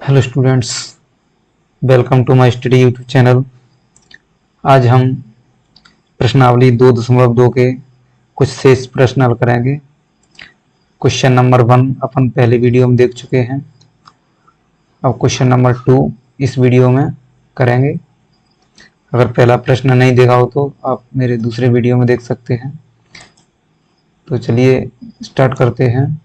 Hello students, welcome to my study YouTube channel. आज हम प्रश्नावली 2.2 के कुछ शेष प्रश्न हल करेंगे। क्वेश्चन नंबर 1 अपन पहले वीडियो में देख चुके हैं। अब क्वेश्चन नंबर 2 इस वीडियो में करेंगे। अगर पहला प्रश्न नहीं देखा हो तो आप मेरे दूसरे वीडियो में देख सकते हैं। तो चलिए स्टार्ट करते हैं।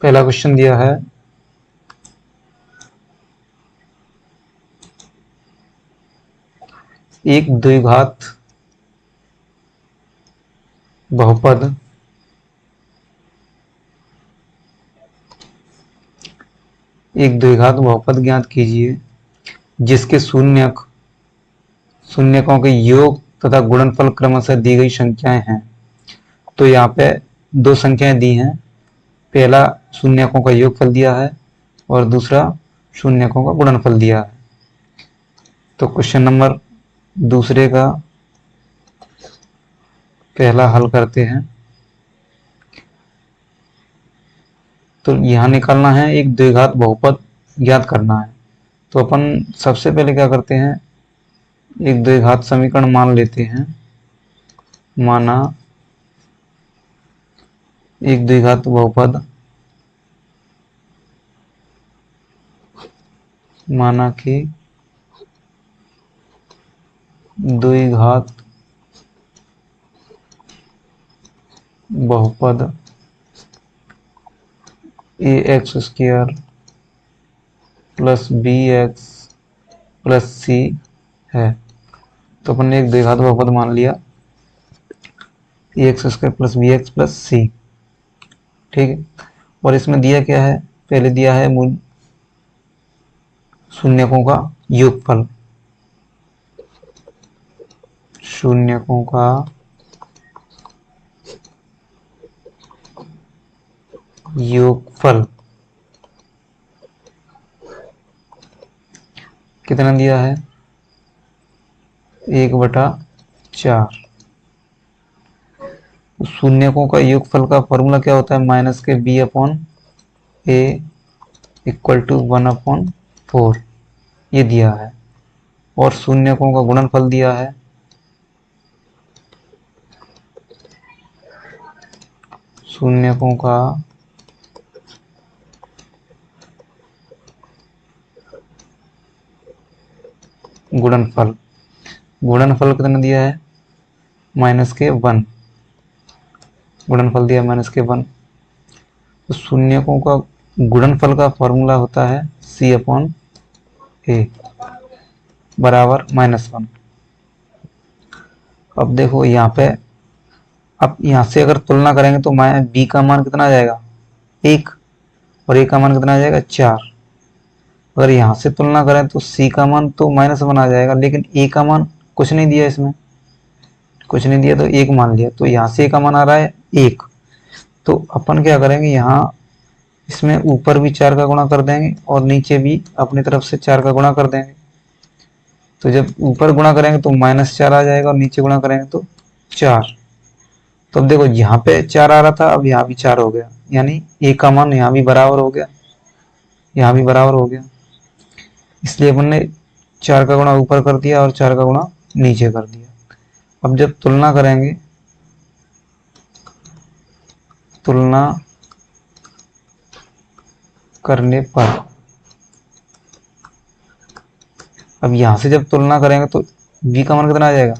पहला क्वेश्चन दिया है, एक द्विघात बहुपद ज्ञात कीजिए जिसके शून्यकों के योग तथा गुणनफल क्रमशः दी गई संख्याएं हैं। तो यहाँ पे दो संख्याएं दी हैं। पहला शून्यकों का योगफल दिया है और दूसरा शून्यकों का गुणनफल दिया है। तो क्वेश्चन नंबर दूसरे का पहला हल करते हैं। तो यहां निकालना है एक द्विघात बहुपद ज्ञात करना है। तो अपन सबसे पहले क्या करते हैं, एक द्विघात समीकरण मान लेते हैं। माना एक द्विघात बहुपद, माना कि द्विघात बहुपद ax² plus bx plus c है। तो अपन ने एक द्विघात बहुपद मान लिया ax² plus bx plus c। ठीक है। और इसमें दिया क्या है, पहले दिया है मूल शून्यकों का योगफल। शून्यकों का योगफल कितना दिया है, 1/4। शून्यकों का योगफल का फॉर्मूला क्या होता है, माइनस के b/a इक्वल टू 1/4 ये दिया है। और शून्यकों का गुणनफल दिया है, शून्यकों का गुणनफल कितना दिया है, -1। गुणनफल दिया -1। तो शून्यकों का गुणनफल का फॉर्मूला होता है c/a बराबर -1। अब देखो यहाँ पे, अब यहाँ से अगर तुलना करेंगे तो b का मान कितना आ जाएगा, 1, और a का मान कितना आ जाएगा, 4। अगर यहाँ से तुलना करें तो c का मान तो -1 आ जाएगा, लेकिन a का मान कुछ नहीं दिया, इसमें कुछ नहीं दिया तो 1 मान लिया। तो यहाँ से a का मान आ रहा है 1। तो अपन क्या करेंगे, यहाँ इसमें ऊपर भी 4 का गुणा कर देंगे और नीचे भी अपनी तरफ से 4 का गुणा कर देंगे। तो जब ऊपर गुणा करेंगे तो -4 आ जाएगा और नीचे गुणा करेंगे तो 4। तो अब देखो यहाँ पे 4 आ रहा था, अब यहाँ भी 4 हो गया, यानी a का मान यहाँ भी बराबर हो गया, यहाँ भी बराबर हो गया। इसलिए अपन ने 4 का गुणा ऊपर कर दिया और 4 का गुणा नीचे कर दिया। अब जब तुलना करेंगे, तुलना करने पर, अब यहां से जब तुलना करेंगे तो b का मान कितना आ जाएगा,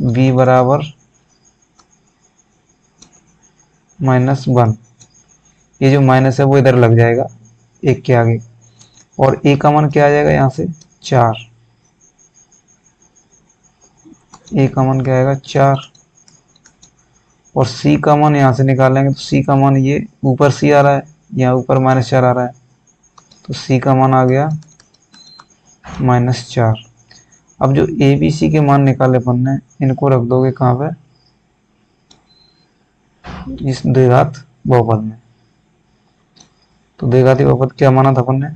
b बराबर -1। ये जो माइनस है वो इधर लग जाएगा 1 के आगे, और a का मान क्या आ जाएगा, यहां से 4। a का मान क्या आएगा, 4। और c का मान यहां से निकालेंगे तो c का मान, ये ऊपर c आ रहा है, यहाँ ऊपर -4 आ रहा है, तो c का मान आ गया -4। अब जो ए बी सी के मान निकाले अपन ने, इनको रख दोगे कहाँ पे, इस द्विघात बहुपद में। तो द्विघाती बहुपद क्या माना था अपन ने,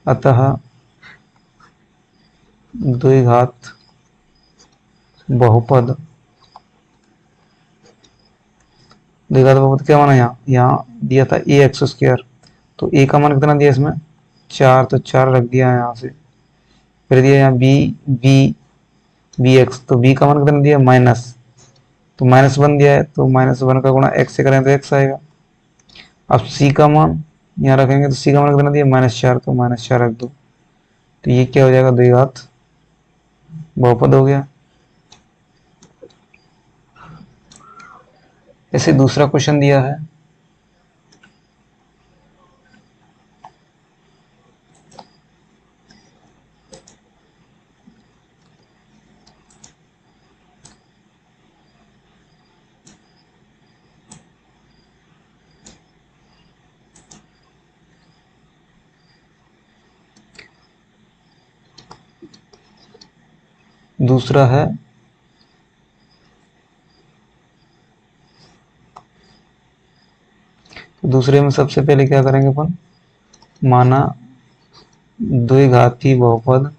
अतः द्विघात बहुपद, द्विघात बहुपद क्या माना, यहाँ दिया था ए एक्स स्क्वायर, तो ए का मान कितना दिया इसमें 4, तो 4 रख दिया यहाँ से। फिर दिया यहाँ बी एक्स, तो बी का मान कितना दिया माइनस, तो -1 दिया है, तो -1 का गुणा x से करें तो x आएगा। अब c का मान यहाँ रखेंगे, तो c का मान कितना दिया -4, तो -4 रख दो, तो ये क्या हो जाएगा द्विघात बहुपद हो गया। ऐसे दूसरा क्वेश्चन दिया है, दूसरा है तो दूसरे में सबसे पहले क्या करेंगे अपन, माना द्विघाती बहुपद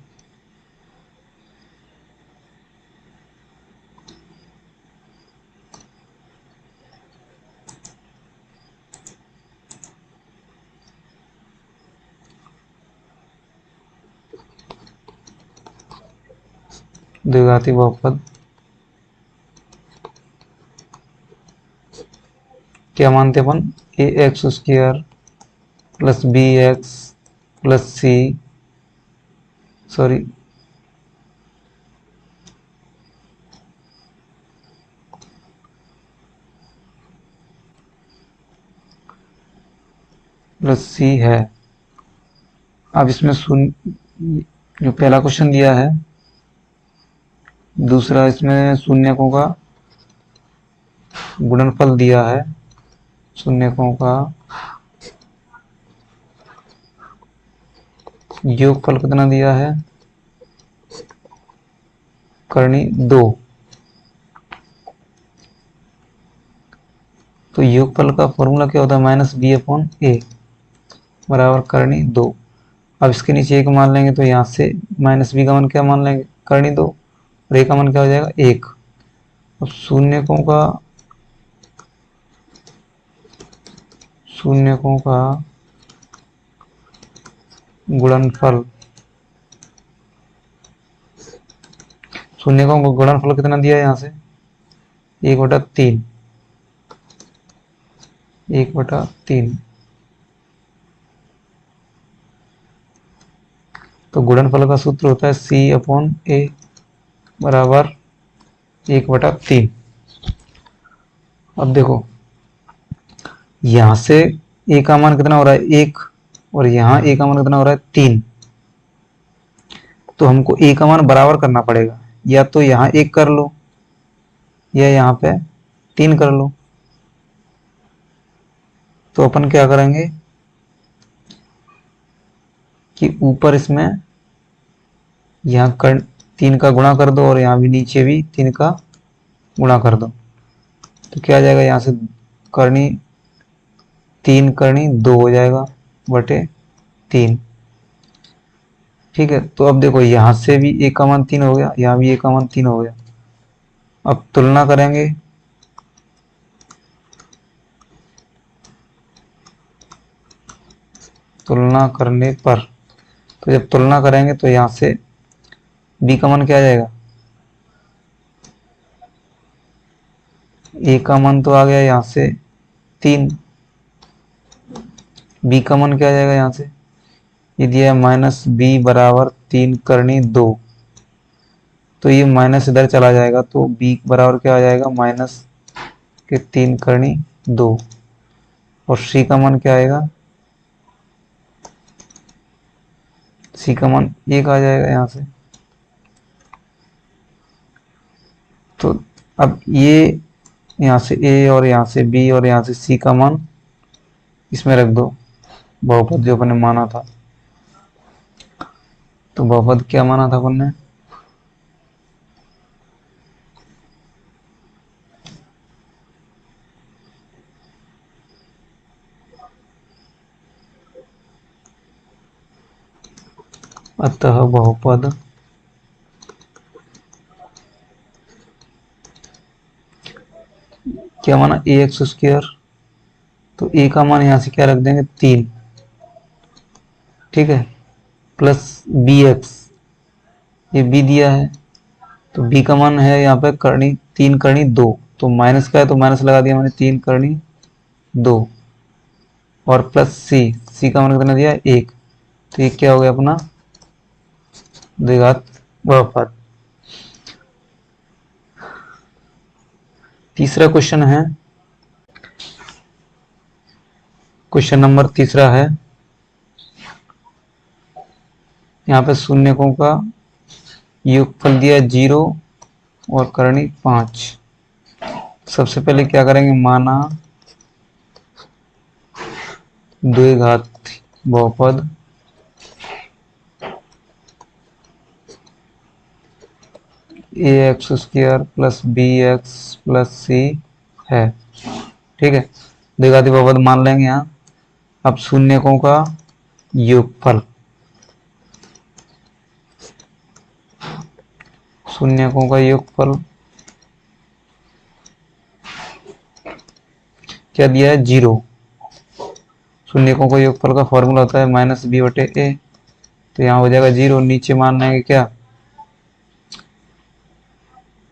द्विघाती बहुपद क्या मानते अपन, a x square plus b x plus c, sorry plus c है। अब इसमें जो पहला क्वेश्चन दिया है, दूसरा इसमें शून्यकों का गुणनफल दिया है, शून्यकों का योगफल कितना दिया है, करनी 2, तो योगफल का फॉर्मूला क्या होता है -b/a बराबर करनी 2। अब इसके नीचे एक मान लेंगे, तो यहाँ से -b का मान क्या मान लेंगे, करनी 2, और a का मान क्या हो जाएगा 1। अब शून्यकों का गुणनफल, शून्यकों का गुणनफल कितना दिया है यहाँ से 1/3, 1/3, तो गुणनफल का सूत्र होता है c/a बराबर 1/3। अब देखो यहां से a का मान कितना हो रहा है 1, और यहाँ a का मान कितना हो रहा है 3, तो हमको a का मान बराबर करना पड़ेगा, या तो यहाँ 1 कर लो या यहाँ पे 3 कर लो। तो अपन क्या करेंगे कि ऊपर इसमें यहाँ 3 का गुणा कर दो, और यहाँ भी नीचे भी 3 का गुणा कर दो, तो क्या आ जाएगा यहाँ से करनी 3 करनी 2 हो जाएगा बटे 3। ठीक है, तो अब देखो यहाँ से भी a का मान 3 हो गया, यहाँ भी a का मान 3 हो गया। अब तुलना करेंगे, तुलना करने पर, तो जब तुलना करेंगे तो यहाँ से b का मान क्या आ जाएगा, a का मान तो आ गया यहाँ से 3, b का मान क्या आ जाएगा यहाँ से, ये दिया है -b बराबर 3 करनी 2, तो ये माइनस इधर चला जाएगा, तो b बराबर क्या आ जाएगा -3 करनी 2, और c का मान क्या आएगा, c का मान 1 आ जाएगा यहाँ से। तो अब ये यहाँ से a और यहाँ से b और यहाँ से c का मान इसमें रख दो, बहुपद जो अपन ने माना था। तो बहुपद क्या माना था अपन ने? अतः बहुपद क्या माना? ए एक्स स्क्वायर। तो ए का मान यहां से क्या रख देंगे? 3, ठीक है, प्लस बी एक्स, ये बी दिया है, तो बी का मान है यहाँ पे करनी 3 करनी 2, तो माइनस का है तो माइनस लगा दिया मैंने, 3 करनी 2, और प्लस सी, सी का मान कितना दिया? 1। तो ये क्या हो गया अपना? द्विघात बहुपद। तीसरा क्वेश्चन है, क्वेश्चन नंबर तीसरा है, यहाँ पे शून्यकों का योगफल दिया 0 और करनी 5। सबसे पहले क्या करेंगे? माना द्विघात बहुपद a x square plus b x plus c है, ठीक है, द्विघाती बहुपद मान लेंगे यहाँ। अब शून्यकों का योगफल, शून्यकों का योगफल क्या दिया है? 0। शून्यकों का योगफल का फॉर्मूला होता है माइनस बी बटे ए, तो यहाँ हो जाएगा 0, नीचे मान लेंगे क्या?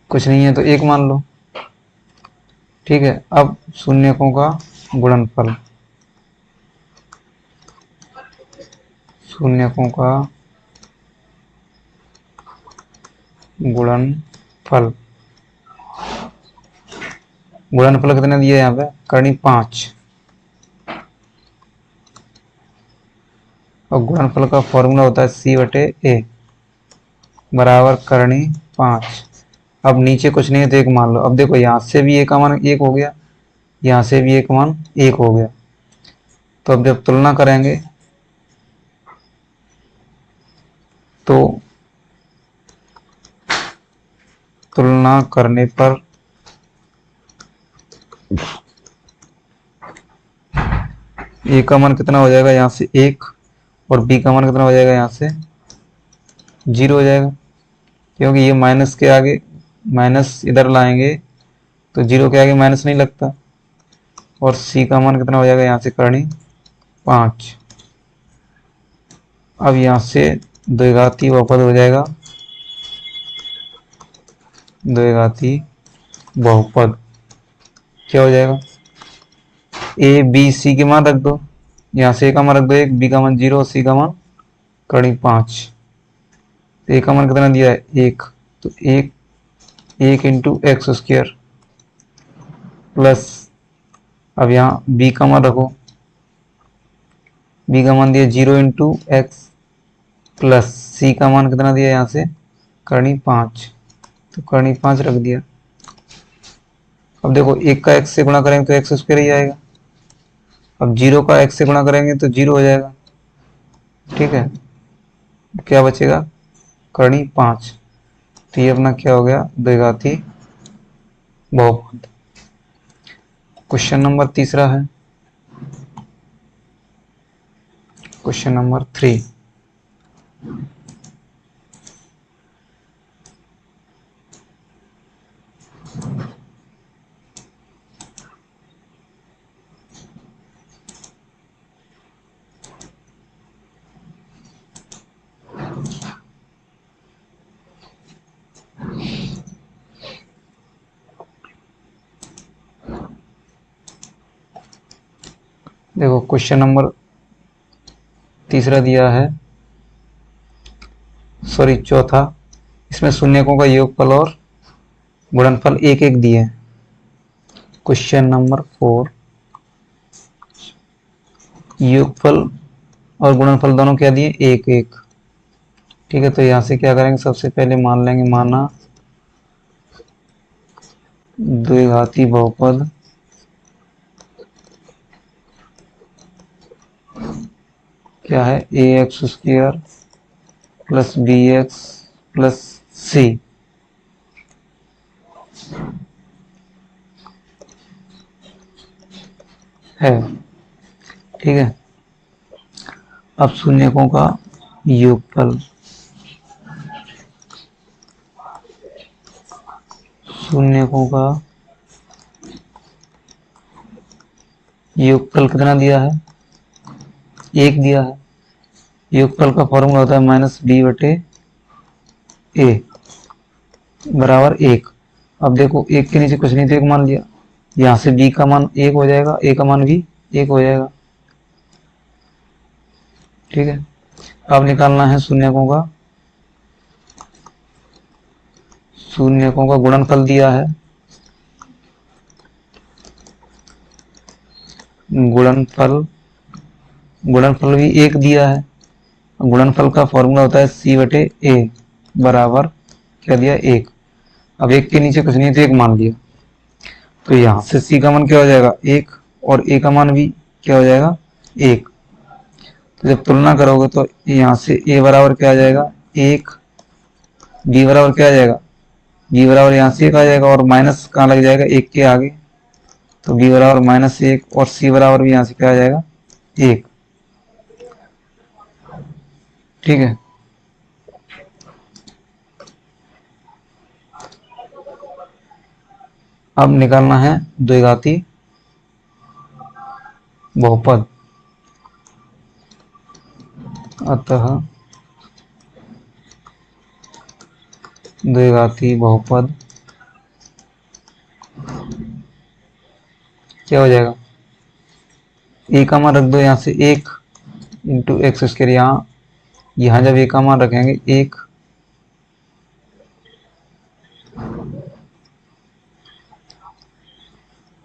कुछ नहीं है तो 1 मान लो, ठीक है। अब शून्यकों का गुणनफल, शून्यकों का गुणनफल, गुणनफल कितना दिया है यहाँ पे? करनी 5, और गुणनफल का फॉर्मूला होता है सी बटे ए बराबर करनी 5। अब नीचे कुछ नहीं है तो 1 मान लो। अब देखो यहाँ से भी ए का मान 1 हो गया, यहाँ से भी 1 मान 1 हो गया, तो अब जब तुलना करेंगे तो तुलना करने पर ए का मान कितना हो जाएगा? यहाँ से 1, और बी का मान कितना हो जाएगा? यहाँ से 0 हो जाएगा, क्योंकि ये माइनस के आगे माइनस इधर लाएंगे तो 0 के आगे माइनस नहीं लगता। और सी का मान कितना हो जाएगा? यहाँ से करनी 5। अब यहाँ से द्विघाती बहुपद हो जाएगा, द्विघाती बहुपद क्या हो जाएगा? ए बी सी के मान रख दो, यहाँ से ए का मान रख दो 1, बी का मान 0, सी का मान करनी 5। तो ए का मान कितना दिया है? 1, तो 1 इंटू एक्स स्क्वायर प्लस, अब यहाँ बी का मान रखो, बी का मान दिया 0 इंटू एक्स प्लस सी का मान कितना दिया यहाँ से? करनी 5, तो करनी 5 रख दिया। अब देखो 1 का एक्स से गुणा करेंगे तो एक्स स्क्वायर ही आएगा, अब 0 का एक्स से गुणा करेंगे तो 0 हो जाएगा, ठीक है। क्या बचेगा? करनी 5। तो ये अपना क्या हो गया? द्विघाती बहुपद। क्वेश्चन नंबर तीसरा है, क्वेश्चन नंबर 3। देखो क्वेश्चन नंबर तीसरा दिया है, सॉरी चौथा, इसमें शून्यकों का योगफल और गुणनफल एक एक दिए हैं। क्वेश्चन नंबर 4, योगफल और गुणनफल दोनों क्या दिए? 1 1, ठीक है। तो यहां से क्या करेंगे? सबसे पहले मान लेंगे, माना द्विघाती बहुपद क्या है, a x square plus b x plus c है। ठीक है, अब शून्यकों का योगफल, शून्यकों का योगफल कितना दिया है, एक दिया है। योगफल का फॉर्मूला होता है माइनस बी बटे ए बराबर एक। अब देखो एक के नीचे कुछ नहीं तो एक मान लिया, यहाँ से बी का मान एक हो जाएगा, ए का मान भी एक हो जाएगा। ठीक है, अब निकालना है शून्यकों का गुणनफल दिया है, गुणनफल भी एक दिया है। गुणनफल का फॉर्मूला होता है सी बटे ए बराबर क्या दिया, एक। अब एक के नीचे कुछ नहीं तो एक मान लिया, तो यहाँ से सी का मान क्या हो जाएगा, एक, और ए का मान भी क्या हो जाएगा, एक। तो जब तुलना करोगे तो यहाँ से ए बराबर क्या आ जाएगा, एक, बी बराबर क्या आ जाएगा, बी बराबर यहाँ से एक आ जाएगा, और माइनस कहाँ लग जाएगा, एक के आगे, तो बी बराबर माइनस एक, और सी बराबर भी यहाँ से क्या आ जाएगा, एक। ठीक है, अब निकालना है द्विघाती बहुपद। अतः द्विघाती बहुपद क्या हो जाएगा, ए का मान रख दो यहाँ से एक इंटू एक्स स्क्वायर, यहाँ जब ए का मान रखेंगे एक,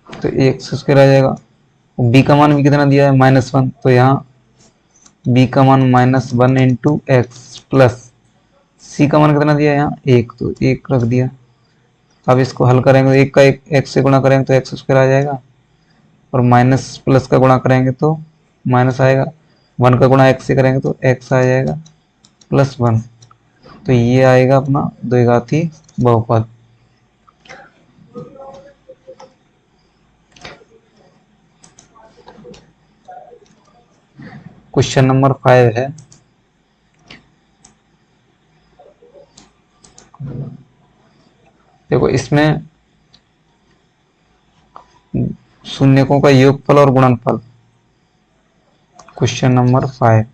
तो एक्स स्क्वायर आ जाएगा। बी का मान भी कितना दिया है, माइनस वन, तो यहाँ बी का मान minus one into x plus c का मान कितना दिया है यहाँ एक, तो एक रख दिया। अब इसको हल करेंगे तो एक का एक एक्स से गुणा करेंगे तो एक्स स्क्वायर आ जाएगा, और माइनस प्लस का गुणा करेंगे तो माइनस आएगा, वन का गुणा एक्स से करेंगे तो एक्स आ जाएगा प्लस वन। तो ये आएगा अपना द्विघाती बहुपद। क्वेश्चन नंबर 5 है, देखो इसमें शून्यकों का योगफल और गुणनफल। क्वेश्चन नंबर 5,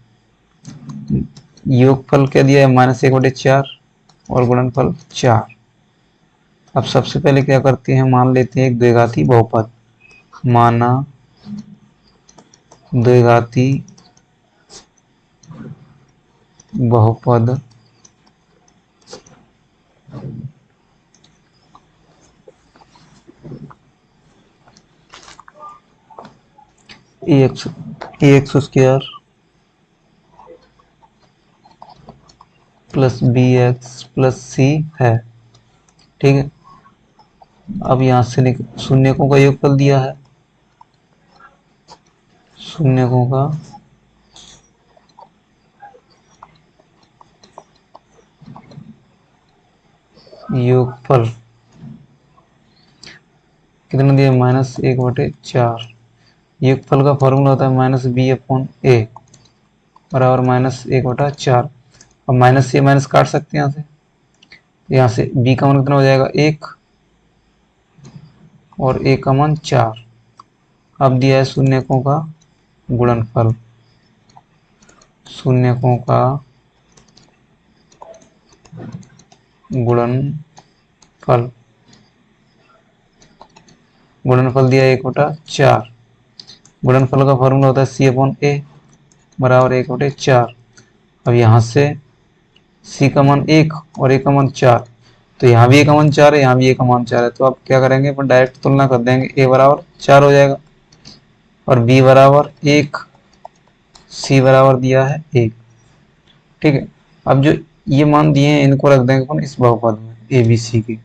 योगफल क्या दिया है, माइनस एक बटे चार, और गुणनफल चार। अब सबसे पहले क्या करते हैं, मान लेते हैं एक द्विघाती बहुपद। माना द्विघाती बहुपद x square plus b x plus c है। ठीक है, अब यहां से शून्यकों का योगफल दिया है, शून्यकों का योगफल कितना दिया, माइनस एक बटे चार। योगफल का फॉर्मूला होता है माइनस बी अपॉन ए बराबर माइनस एक बटा चार। अब माइनस से माइनस काट सकते हैं यहाँ से बी का मान कितना हो जाएगा, एक, और ए का मान चार। अब दिया है शून्यकों का गुणनफल, शून्यकों का गुणनफल, गुणनफल दिया एक बटा चार। गुणनफल का फॉर्मूला होता है सी अपॉन ए बराबर एक बटे चार। अब यहाँ से सी का मान एक और ए का मान चार, तो यहाँ भी ए का मान चार है, यहाँ भी ए का मान चार है, तो आप क्या करेंगे, अपन डायरेक्ट तुलना कर देंगे, ए बराबर चार हो जाएगा, और बी बराबर एक, सी बराबर दिया है एक। ठीक है, अब जो ये मान दिए हैं इनको रख देंगे अपन इस बहुपद में ए बी सी के,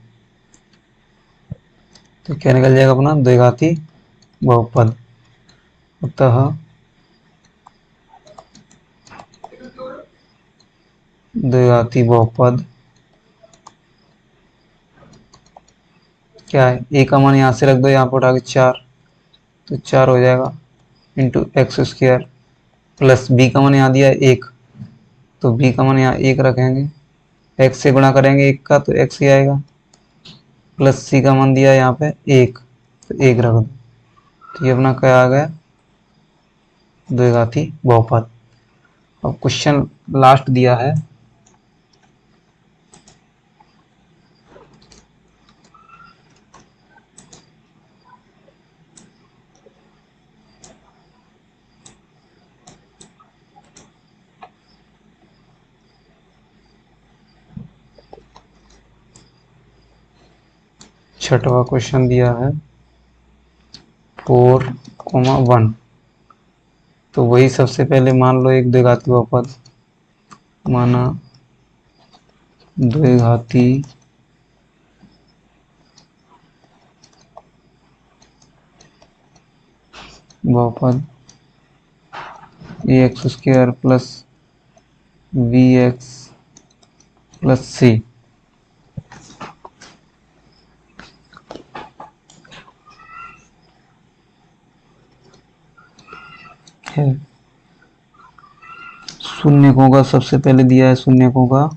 तो क्या निकल जाएगा अपना द्विघाती बहुपद। अतः द्विघाती बहुपद क्या है, ए का मान यहाँ से रख दो, यहाँ पर उठा के 4, तो 4 हो जाएगा into X square, plus B का मान यहाँ दिया है 1, तो बी का मान यहाँ 1 रखेंगे, एक्स से गुणा करेंगे 1 का तो एक्स ही आएगा, प्लस सी का मान दिया है यहाँ पे 1, तो 1 रख दो, तो ये अपना क्या आ गया, द्विघाती बहुपद। अब क्वेश्चन लास्ट दिया है, छठवां क्वेश्चन दिया है 4,1, तो वही सबसे पहले मान लो एक द्विघाती बहुपद, माना द्विघाती बहुपद a x square plus b x plus c है। शून्यकों का सबसे पहले दिया है शून्यकों का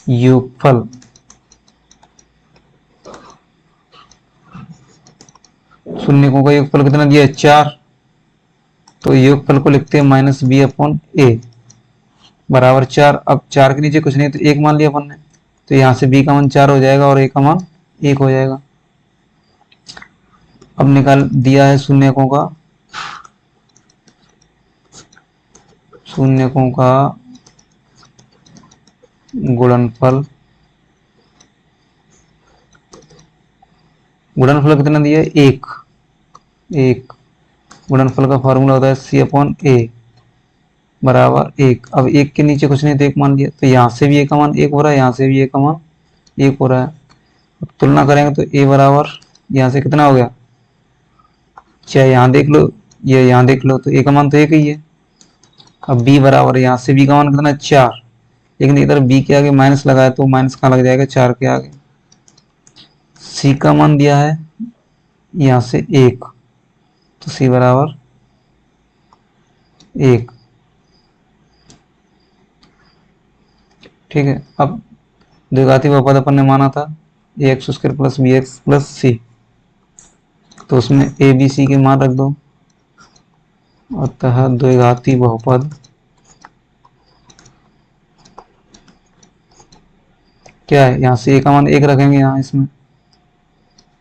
योगफल, शून्यकों का योगफल कितना दिया है 4, तो योगफल को लिखते हैं माइनस बी अपॉन ए बराबर 4। अब 4 के नीचे कुछ नहीं तो 1 मान लिया अपन ने, तो यहाँ से बी का मान 4 हो जाएगा और ए का मान 1 हो जाएगा। अब निकाल दिया है शून्यकों का गुणनफल, गुणनफल कितना दिया है 1, गुणनफल का फॉर्मूला होता है सी अपॉन ए बराबर 1। अब 1 के नीचे कुछ नहीं तो 1 मान लिया, तो यहाँ से भी ए का मान 1 हो रहा है, यहाँ से भी ए का मान 1 हो रहा है। अब तुलना करेंगे तो ए बराबर यहाँ से कितना हो गया, चाहे यहाँ देख लो या यहाँ देख लो, तो ए का मान तो 1 ही है। अब बी बराबर, यहाँ से बी का मान कितना 4, लेकिन इधर बी के आगे माइनस लगाया तो माइनस कहाँ लग जाएगा 4 के आगे। सी का मान दिया है यहाँ से 1, तो सी बराबर 1, ठीक है। अब द्विघाती बहुपद अपन ने माना था a x square plus b x plus c, तो उसमें ए बी सी के मान रख दो, अतः द्विघाती बहुपद क्या है, यहाँ से ए का मान 1 रखेंगे, यहाँ इसमें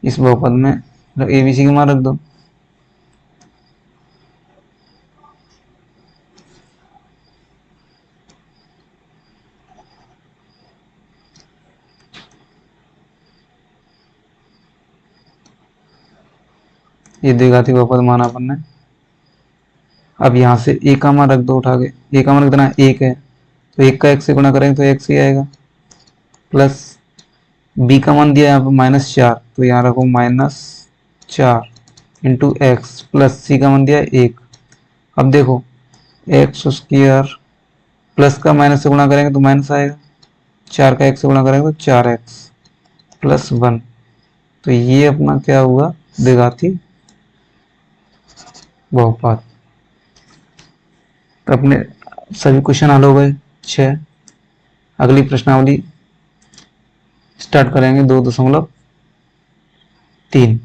इस बहुपद में ए बी सी के मान रख दो, ये द्विघाती बहुपद माना अपन ने। अब यहाँ से ए का मान रख दो उठा के, ए का मान कितना 1 है, तो 1 का 1 से गुणा करेंगे तो x ही आएगा, प्लस बी का मान दिया यहाँ पर -4, तो यहाँ रखो -4 इंटू एक्स, प्लस सी का मान दिया 1। अब देखो एक्स स्क्वायर प्लस का माइनस से गुणा करेंगे तो माइनस आएगा, 4 का 1 से गुणा करेंगे तो 4x प्लस 1, तो ये अपना क्या हुआ, द्विघाती बहुपद। तो अपने सभी क्वेश्चन हल हो गए 6। अगली प्रश्नावली स्टार्ट करेंगे 2.3।